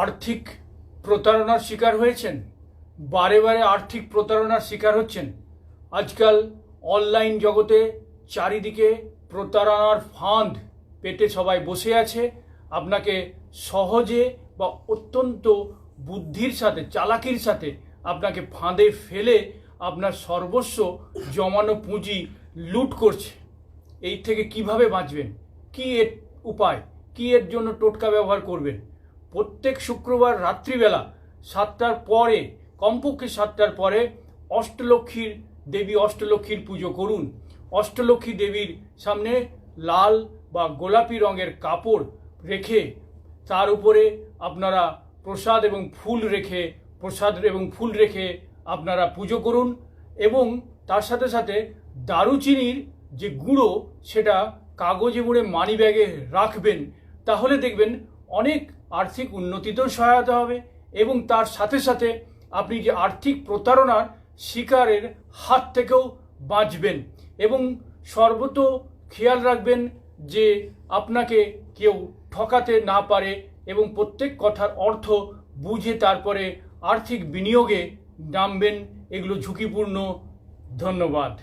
আর্থিক প্রতারণার শিকার হয়েছেন, বারে বারে আর্থিক প্রতারণার শিকার হচ্ছেন। আজকাল অনলাইন জগতে চারিদিকে প্রতারণার ফাঁদ পেতে সবাই বসে আছে। আপনাকে সহজে বা অত্যন্ত বুদ্ধির সাথে, চালাকির সাথে আপনাকে ফাঁদে ফেলে আপনার সর্বস্ব জমানো পুঁজি লুট করছে। এই থেকে কিভাবে বাঁচবেন, কি এর উপায়, কি এর জন্য টোটকা ব্যবহার করবেন? প্রত্যেক শুক্রবার রাত্রিবেলা 7টার পরে, কমপক্ষে 7টার পরে অষ্টলক্ষ্মীর দেবী অষ্টলক্ষ্মীর পুজো করুন। অষ্টলক্ষ্মী দেবীর সামনে লাল বা গোলাপি রঙের কাপড় রেখে তার উপরে আপনারা প্রসাদ এবং ফুল রেখে আপনারা পুজো করুন। এবং তার সাথে সাথে দারুচিনির যে গুঁড়ো, সেটা কাগজে মুড়ে মানি ব্যাগে রাখবেন। তাহলে দেখবেন অনেক আর্থিক উন্নতিতেও সহায়তা হবে এবং তার সাথে সাথে আপনি যে আর্থিক প্রতারণার শিকারের হাত থেকেও বাঁচবেন। এবং সর্বত খেয়াল রাখবেন যে আপনাকে কেউ ঠকাতে না পারে এবং প্রত্যেক কথার অর্থ বুঝে তারপরে আর্থিক বিনিয়োগে নামবেন। এগুলো ঝুঁকিপূর্ণ। ধন্যবাদ।